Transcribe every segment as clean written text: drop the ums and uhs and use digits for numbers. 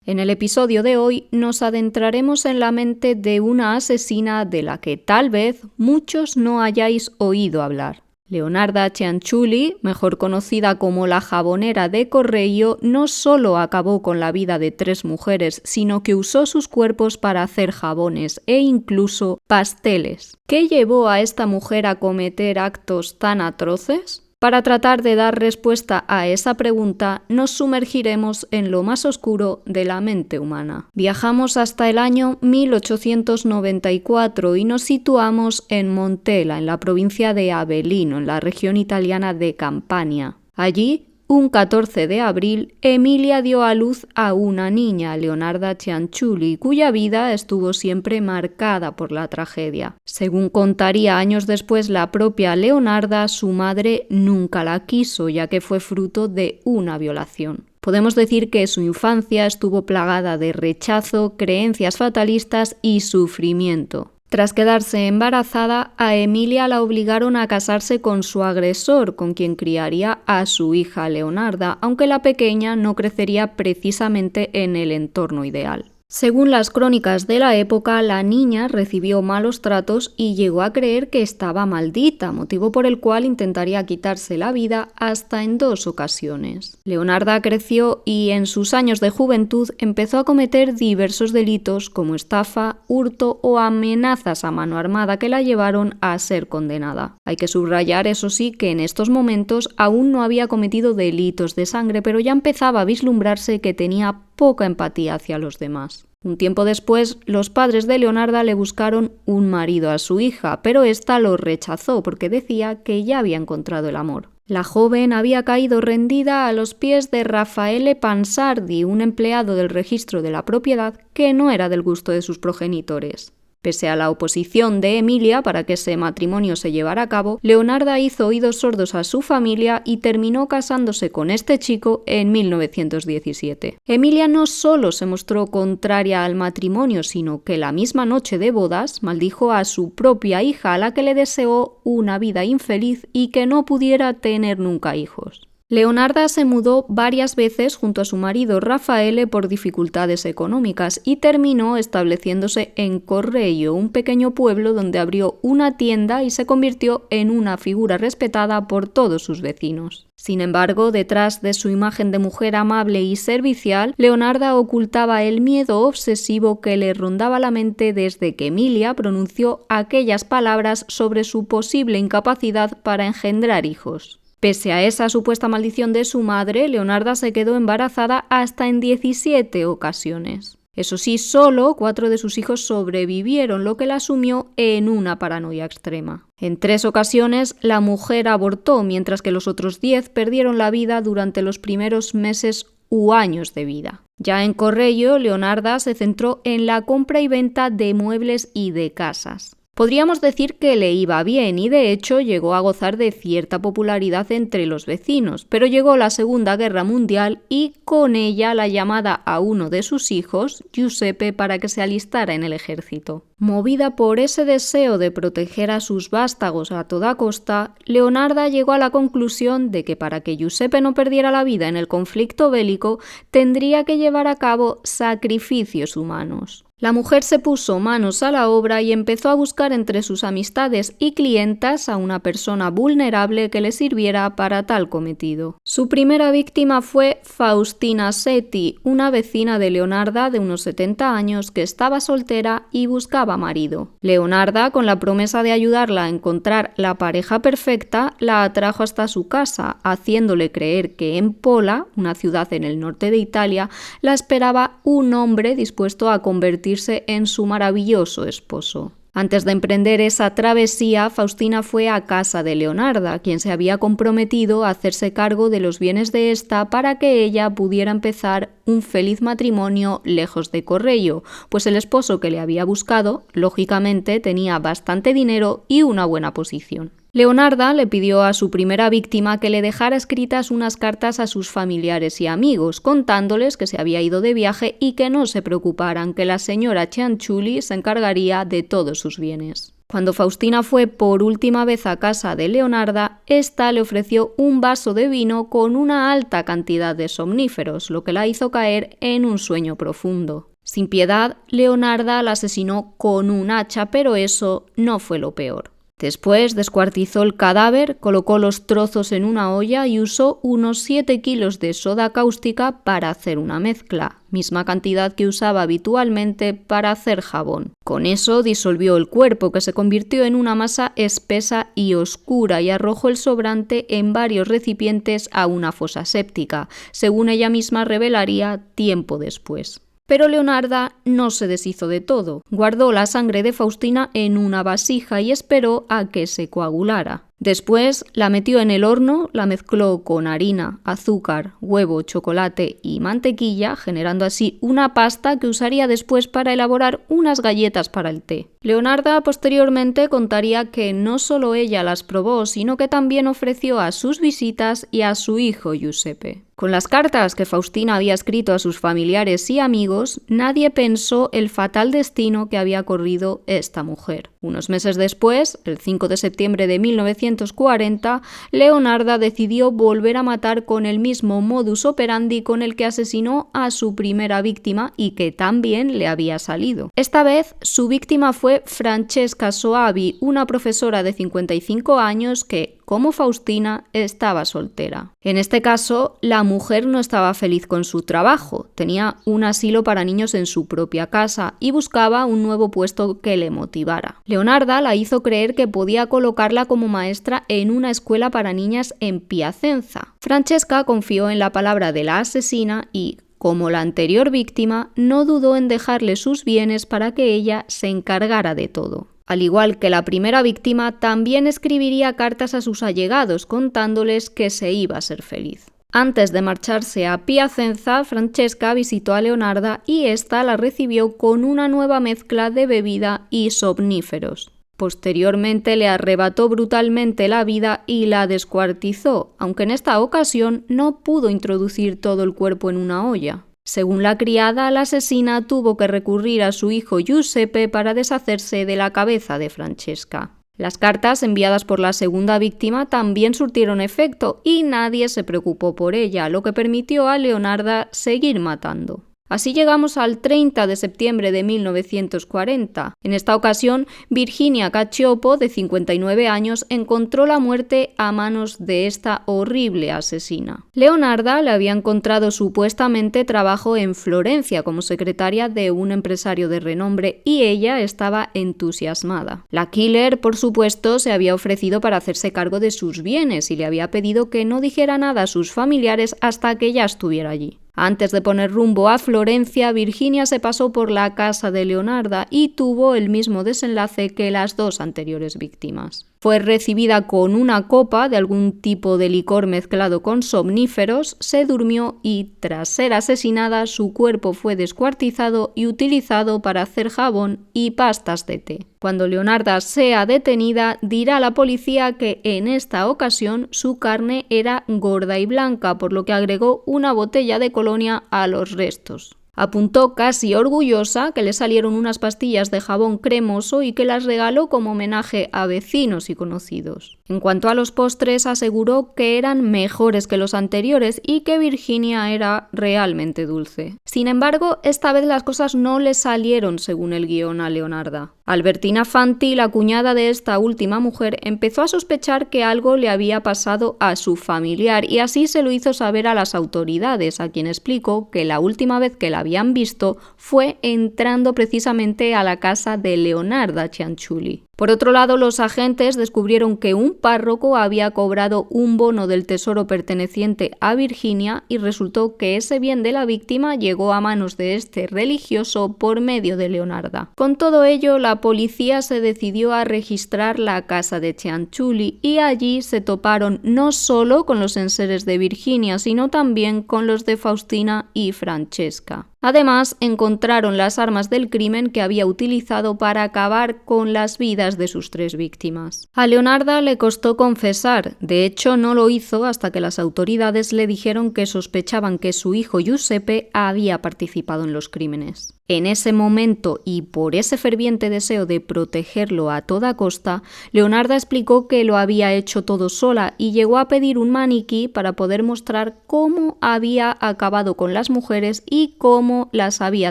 En el episodio de hoy nos adentraremos en la mente de una asesina de la que tal vez muchos no hayáis oído hablar. Leonarda Cianciulli, mejor conocida como la jabonera de Correggio, no solo acabó con la vida de 3 mujeres, sino que usó sus cuerpos para hacer jabones e incluso pasteles. ¿Qué llevó a esta mujer a cometer actos tan atroces? Para tratar de dar respuesta a esa pregunta, nos sumergiremos en lo más oscuro de la mente humana. Viajamos hasta el año 1894 y nos situamos en Montella, en la provincia de Avellino, en la región italiana de Campania. Allí, un 14 de abril, Emilia dio a luz a una niña, Leonarda Cianciulli, cuya vida estuvo siempre marcada por la tragedia. Según contaría años después la propia Leonarda, su madre nunca la quiso, ya que fue fruto de una violación. Podemos decir que su infancia estuvo plagada de rechazo, creencias fatalistas y sufrimiento. Tras quedarse embarazada, a Emilia la obligaron a casarse con su agresor, con quien criaría a su hija Leonarda, aunque la pequeña no crecería precisamente en el entorno ideal. Según las crónicas de la época, la niña recibió malos tratos y llegó a creer que estaba maldita, motivo por el cual intentaría quitarse la vida hasta en 2 ocasiones. Leonarda creció y en sus años de juventud empezó a cometer diversos delitos como estafa, hurto o amenazas a mano armada que la llevaron a ser condenada. Hay que subrayar, eso sí, que en estos momentos aún no había cometido delitos de sangre, pero ya empezaba a vislumbrarse que tenía poca empatía hacia los demás. Un tiempo después, los padres de Leonarda le buscaron un marido a su hija, pero ésta lo rechazó porque decía que ya había encontrado el amor. La joven había caído rendida a los pies de Raffaele Pansardi, un empleado del registro de la propiedad que no era del gusto de sus progenitores. Pese a la oposición de Emilia para que ese matrimonio se llevara a cabo, Leonarda hizo oídos sordos a su familia y terminó casándose con este chico en 1917. Emilia no solo se mostró contraria al matrimonio, sino que la misma noche de bodas maldijo a su propia hija, a la que le deseó una vida infeliz y que no pudiera tener nunca hijos. Leonarda se mudó varias veces junto a su marido Raffaele por dificultades económicas y terminó estableciéndose en Correggio, un pequeño pueblo donde abrió una tienda y se convirtió en una figura respetada por todos sus vecinos. Sin embargo, detrás de su imagen de mujer amable y servicial, Leonarda ocultaba el miedo obsesivo que le rondaba la mente desde que Emilia pronunció aquellas palabras sobre su posible incapacidad para engendrar hijos. Pese a esa supuesta maldición de su madre, Leonarda se quedó embarazada hasta en 17 ocasiones. Eso sí, solo 4 de sus hijos sobrevivieron, lo que la sumió en una paranoia extrema. En 3 ocasiones, la mujer abortó, mientras que los otros 10 perdieron la vida durante los primeros meses u años de vida. Ya en Correggio, Leonarda se centró en la compra y venta de muebles y de casas. Podríamos decir que le iba bien y de hecho llegó a gozar de cierta popularidad entre los vecinos, pero llegó la Segunda Guerra Mundial y con ella la llamada a uno de sus hijos, Giuseppe, para que se alistara en el ejército. Movida por ese deseo de proteger a sus vástagos a toda costa, Leonarda llegó a la conclusión de que para que Giuseppe no perdiera la vida en el conflicto bélico, tendría que llevar a cabo sacrificios humanos. La mujer se puso manos a la obra y empezó a buscar entre sus amistades y clientas a una persona vulnerable que le sirviera para tal cometido. Su primera víctima fue Faustina Setti, una vecina de Leonarda de unos 70 años que estaba soltera y buscaba marido. Leonarda, con la promesa de ayudarla a encontrar la pareja perfecta, la atrajo hasta su casa, haciéndole creer que en Pola, una ciudad en el norte de Italia, la esperaba un hombre dispuesto a convertirse en su maravilloso esposo. Antes de emprender esa travesía, Faustina fue a casa de Leonarda, quien se había comprometido a hacerse cargo de los bienes de esta para que ella pudiera empezar un feliz matrimonio lejos de Correggio, pues el esposo que le había buscado, lógicamente, tenía bastante dinero y una buena posición. Leonarda le pidió a su primera víctima que le dejara escritas unas cartas a sus familiares y amigos, contándoles que se había ido de viaje y que no se preocuparan, que la señora Cianciulli se encargaría de todos sus bienes. Cuando Faustina fue por última vez a casa de Leonarda, ésta le ofreció un vaso de vino con una alta cantidad de somníferos, lo que la hizo caer en un sueño profundo. Sin piedad, Leonarda la asesinó con un hacha, pero eso no fue lo peor. Después descuartizó el cadáver, colocó los trozos en una olla y usó unos 7 kilos de soda cáustica para hacer una mezcla, misma cantidad que usaba habitualmente para hacer jabón. Con eso disolvió el cuerpo, que se convirtió en una masa espesa y oscura, y arrojó el sobrante en varios recipientes a una fosa séptica, según ella misma revelaría tiempo después. Pero Leonarda no se deshizo de todo. Guardó la sangre de Faustina en una vasija y esperó a que se coagulara. Después la metió en el horno, la mezcló con harina, azúcar, huevo, chocolate y mantequilla, generando así una pasta que usaría después para elaborar unas galletas para el té. Leonarda posteriormente contaría que no solo ella las probó, sino que también ofreció a sus visitas y a su hijo Giuseppe. Con las cartas que Faustina había escrito a sus familiares y amigos, nadie pensó el fatal destino que había corrido esta mujer. Unos meses después, el 5 de septiembre de 1940, Leonarda decidió volver a matar con el mismo modus operandi con el que asesinó a su primera víctima y que también le había salido. Esta vez, su víctima fue Francesca Soavi, una profesora de 55 años que, como Faustina, estaba soltera. En este caso, la mujer no estaba feliz con su trabajo, tenía un asilo para niños en su propia casa y buscaba un nuevo puesto que le motivara. Leonarda la hizo creer que podía colocarla como maestra en una escuela para niñas en Piacenza. Francesca confió en la palabra de la asesina y, como la anterior víctima, no dudó en dejarle sus bienes para que ella se encargara de todo. Al igual que la primera víctima, también escribiría cartas a sus allegados contándoles que se iba a ser feliz. Antes de marcharse a Piacenza, Francesca visitó a Leonarda y ésta la recibió con una nueva mezcla de bebida y somníferos. Posteriormente le arrebató brutalmente la vida y la descuartizó, aunque en esta ocasión no pudo introducir todo el cuerpo en una olla. Según la criada, la asesina tuvo que recurrir a su hijo Giuseppe para deshacerse de la cabeza de Francesca. Las cartas enviadas por la segunda víctima también surtieron efecto y nadie se preocupó por ella, lo que permitió a Leonarda seguir matando. Así llegamos al 30 de septiembre de 1940. En esta ocasión, Virginia Cacioppo, de 59 años, encontró la muerte a manos de esta horrible asesina. Leonarda le había encontrado supuestamente trabajo en Florencia como secretaria de un empresario de renombre y ella estaba entusiasmada. La killer, por supuesto, se había ofrecido para hacerse cargo de sus bienes y le había pedido que no dijera nada a sus familiares hasta que ella estuviera allí. Antes de poner rumbo a Florencia, Virginia se pasó por la casa de Leonarda y tuvo el mismo desenlace que las dos anteriores víctimas. Fue recibida con una copa de algún tipo de licor mezclado con somníferos, se durmió y, tras ser asesinada, su cuerpo fue descuartizado y utilizado para hacer jabón y pastas de té. Cuando Leonarda sea detenida, dirá a la policía que en esta ocasión su carne era gorda y blanca, por lo que agregó una botella de colonia a los restos. Apuntó casi orgullosa que le salieron unas pastillas de jabón cremoso y que las regaló como homenaje a vecinos y conocidos. En cuanto a los postres, aseguró que eran mejores que los anteriores y que Virginia era realmente dulce. Sin embargo, esta vez las cosas no le salieron según el guión a Leonarda. Albertina Fanti, la cuñada de esta última mujer, empezó a sospechar que algo le había pasado a su familiar y así se lo hizo saber a las autoridades, a quien explicó que la última vez que la habían visto fue entrando precisamente a la casa de Leonarda Cianciulli. Por otro lado, los agentes descubrieron que un párroco había cobrado un bono del tesoro perteneciente a Virginia y resultó que ese bien de la víctima llegó a manos de este religioso por medio de Leonarda. Con todo ello, la policía se decidió a registrar la casa de Cianciulli y allí se toparon no solo con los enseres de Virginia, sino también con los de Faustina y Francesca. Además, encontraron las armas del crimen que había utilizado para acabar con las vidas de sus 3 víctimas. A Leonarda le costó confesar, de hecho no lo hizo hasta que las autoridades le dijeron que sospechaban que su hijo Giuseppe había participado en los crímenes. En ese momento, y por ese ferviente deseo de protegerlo a toda costa, Leonarda explicó que lo había hecho todo sola y llegó a pedir un maniquí para poder mostrar cómo había acabado con las mujeres y cómo las había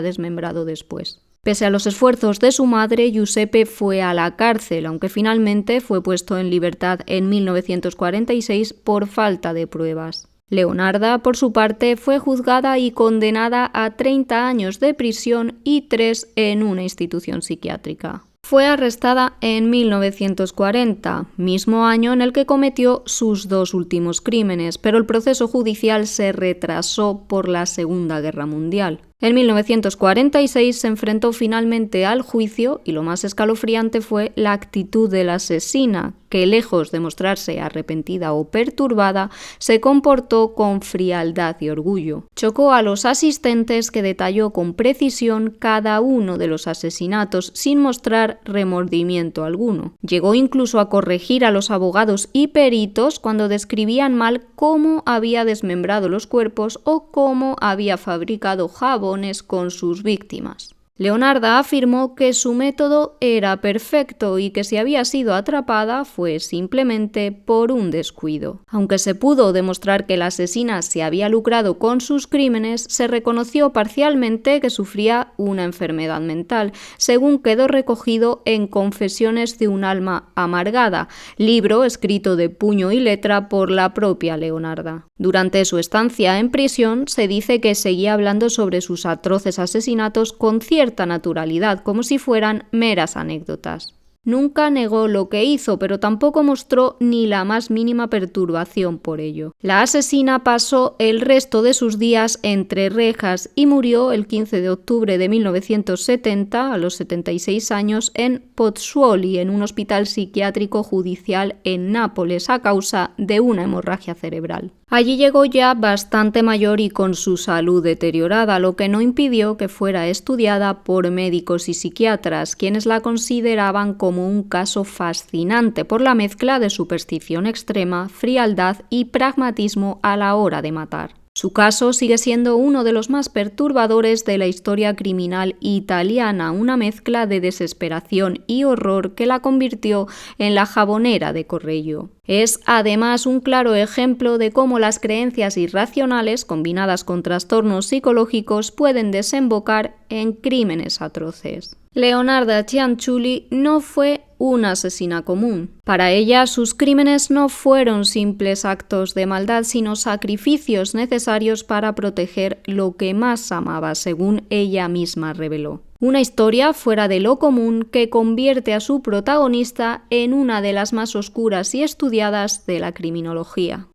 desmembrado después. Pese a los esfuerzos de su madre, Giuseppe fue a la cárcel, aunque finalmente fue puesto en libertad en 1946 por falta de pruebas. Leonarda, por su parte, fue juzgada y condenada a 30 años de prisión y 3 en una institución psiquiátrica. Fue arrestada en 1940, mismo año en el que cometió sus 2 últimos crímenes, pero el proceso judicial se retrasó por la Segunda Guerra Mundial. En 1946 se enfrentó finalmente al juicio y lo más escalofriante fue la actitud de la asesina, que lejos de mostrarse arrepentida o perturbada, se comportó con frialdad y orgullo. Chocó a los asistentes que detalló con precisión cada uno de los asesinatos sin mostrar remordimiento alguno. Llegó incluso a corregir a los abogados y peritos cuando describían mal cómo había desmembrado los cuerpos o cómo había fabricado jabones con sus víctimas. Leonarda afirmó que su método era perfecto y que si había sido atrapada fue simplemente por un descuido. Aunque se pudo demostrar que la asesina se había lucrado con sus crímenes, se reconoció parcialmente que sufría una enfermedad mental, según quedó recogido en Confesiones de un alma amargada, libro escrito de puño y letra por la propia Leonarda. Durante su estancia en prisión, se dice que seguía hablando sobre sus atroces asesinatos con cierta naturalidad, como si fueran meras anécdotas. Nunca negó lo que hizo, pero tampoco mostró ni la más mínima perturbación por ello. La asesina pasó el resto de sus días entre rejas y murió el 15 de octubre de 1970, a los 76 años, en Pozzuoli, en un hospital psiquiátrico judicial en Nápoles, a causa de una hemorragia cerebral. Allí llegó ya bastante mayor y con su salud deteriorada, lo que no impidió que fuera estudiada por médicos y psiquiatras, quienes la consideraban como un caso fascinante por la mezcla de superstición extrema, frialdad y pragmatismo a la hora de matar. Su caso sigue siendo uno de los más perturbadores de la historia criminal italiana, una mezcla de desesperación y horror que la convirtió en la jabonera de Correggio. Es además un claro ejemplo de cómo las creencias irracionales, combinadas con trastornos psicológicos, pueden desembocar en crímenes atroces. Leonarda Cianciulli no fue una asesina común. Para ella, sus crímenes no fueron simples actos de maldad, sino sacrificios necesarios para proteger lo que más amaba, según ella misma reveló. Una historia fuera de lo común que convierte a su protagonista en una de las más oscuras y estudiadas de la criminología.